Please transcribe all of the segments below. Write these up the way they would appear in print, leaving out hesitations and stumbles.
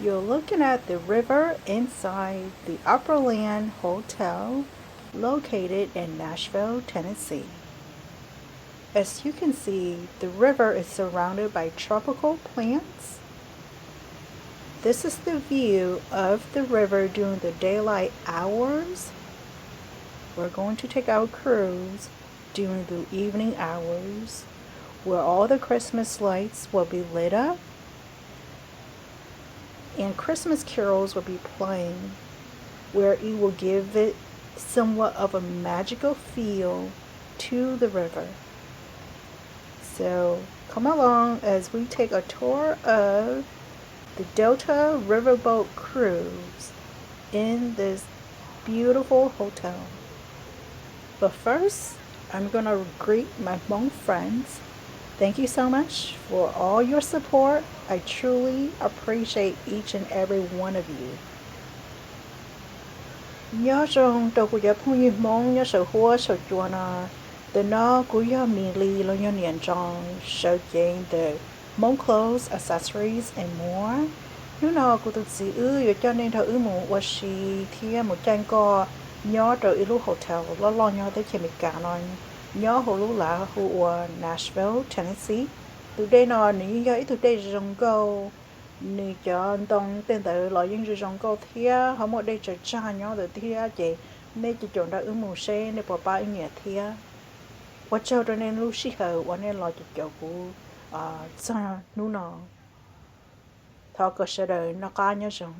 You're looking at the river inside the Upperland Hotel located in Nashville, Tennessee. As you can see, the river is surrounded by tropical plants. This is the view of the river during the daylight hours. We're going to take our cruise during the evening hours where all the Christmas lights will be lit up and Christmas carols will be playing, where it will give it somewhat of a magical feel to the river. So come along as we take a tour of the Delta Riverboat Cruise in this beautiful hotel. But first, I'm going to greet my Hmong friends. Thank you so much for all your support. I truly appreciate each and every one of you. Nhớ rằng tôi cũng không như mong nhớ sự hua sự chuan à, the nó cũng nhớ mình li lo nhớ niệm trong sự kiện the mong clothes, accessories and more. Nếu nào cũng tự sĩ ư cho nên thợ ư một và sĩ thì một trang co nhớ từ ilu hotel lo nhớ tới khi mình cả nói nhớ hồ lú là hồ Nashville, Tennessee. Từ đây nó ní cái từ đây rong câu ní cho tông tên tự lo những rong câu thia họ một đây chờ cha nhớ từ thia chị nên chỉ chọn đã mù xe nên bỏ ba nhẹ thia. Và cho nên lúc xí hở và nên lo chỉ chọn của cha nú nó thọ cơ sở đời nó cá nhớ rong.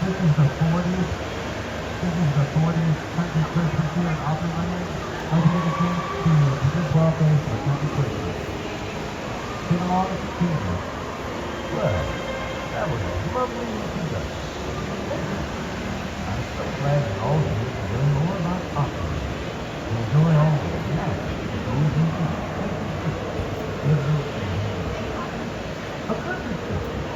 This is the 40th. This is the 40th country Christmas here in Oppenheimer. I'm dedicated to the Broncos for country Christmas. Get along with the team. Well, that was a lovely introduction. I'm so glad that all of you can learn more about Oppenheimer. Enjoy all the magic that goes into it. A country Christmas.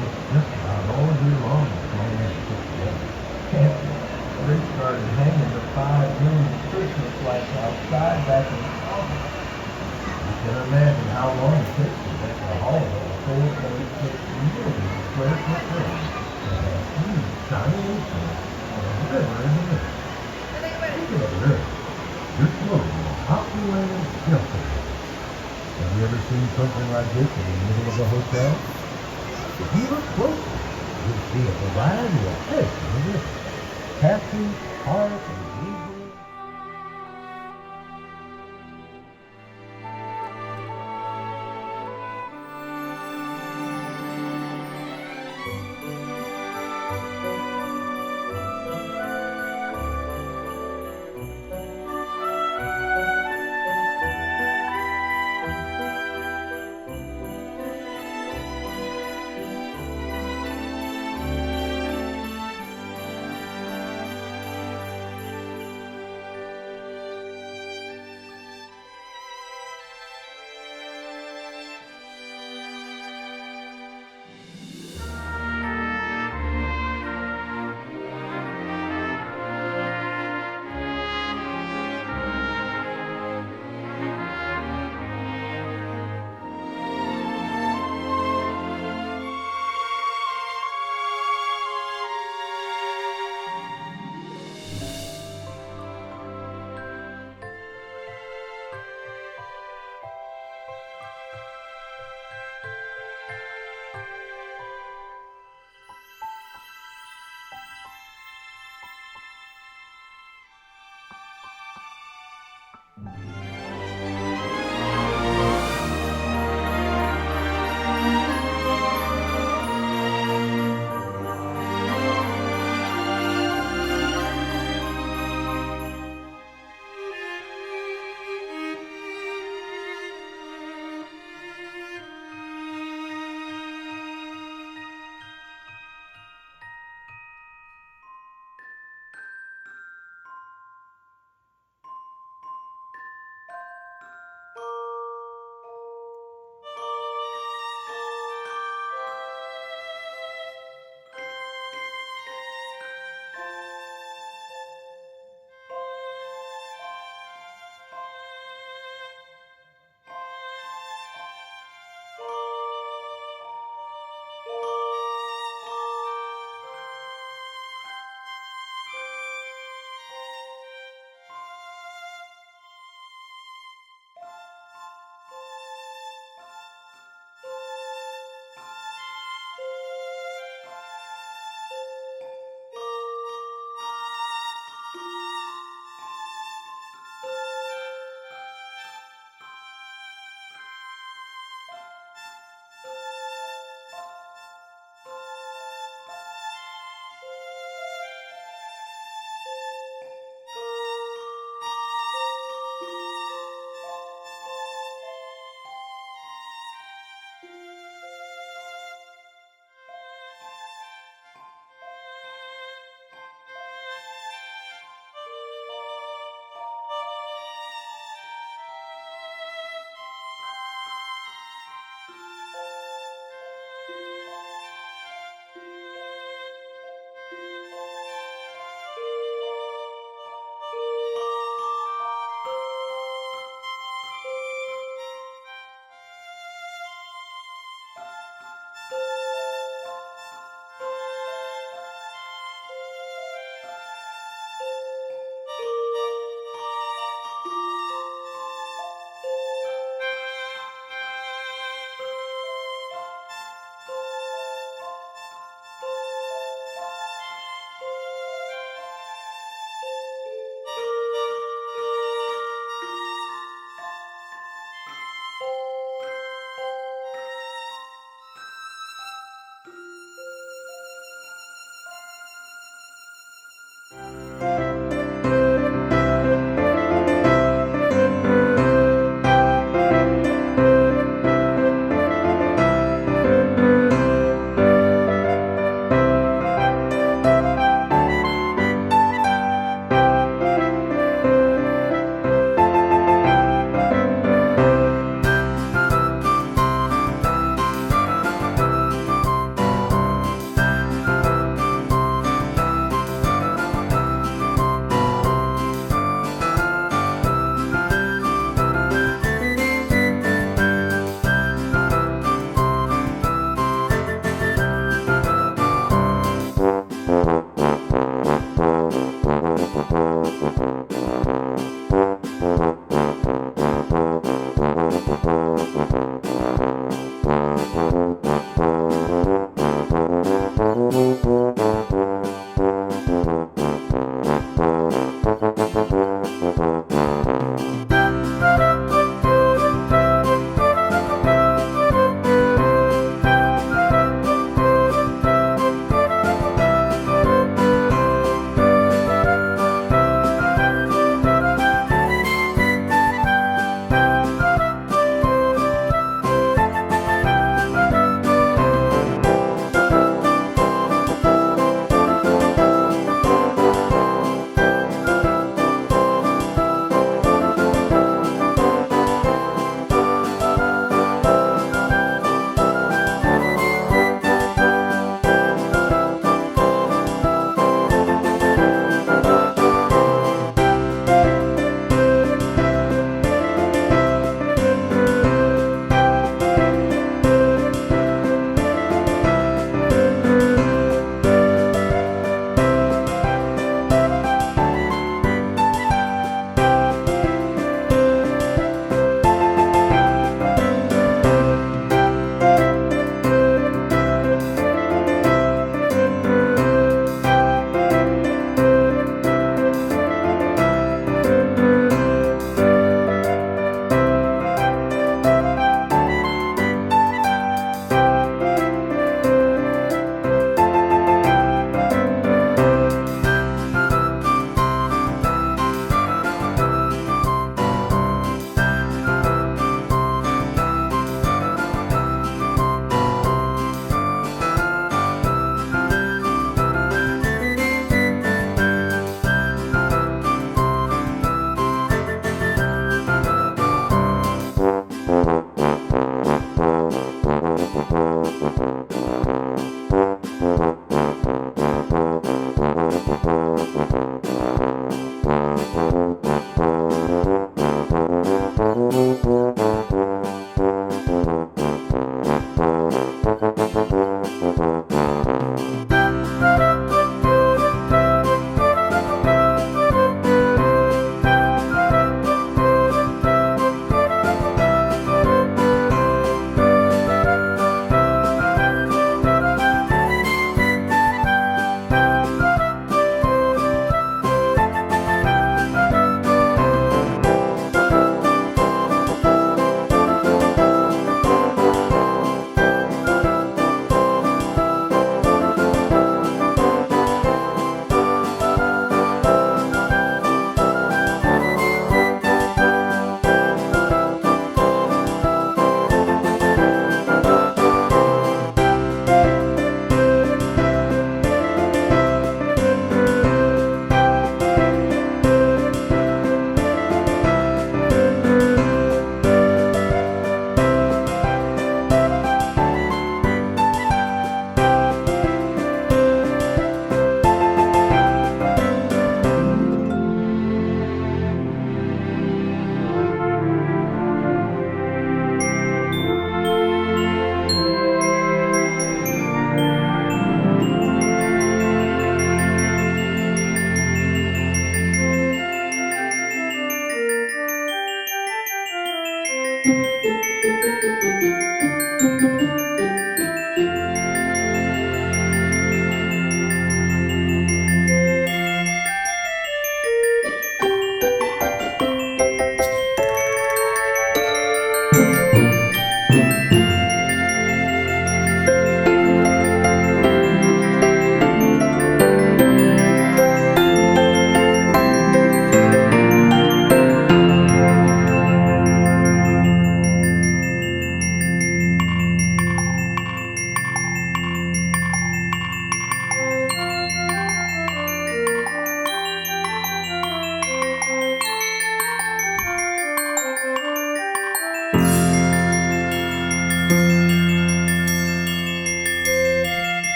It's just about all year long as long as it's put together. They started hanging the 5 million Christmas lights outside back in August. You can imagine how long it takes to make a hall of 4.6 million square foot building that has huge shiny instruments and a river in the middle. Speaking of river, you're floating in a Opryland shelter. Have you ever seen something like this in the middle of a hotel? If you look closely, you'll see a variety of fish in the river. Catfish, carp, and eagles.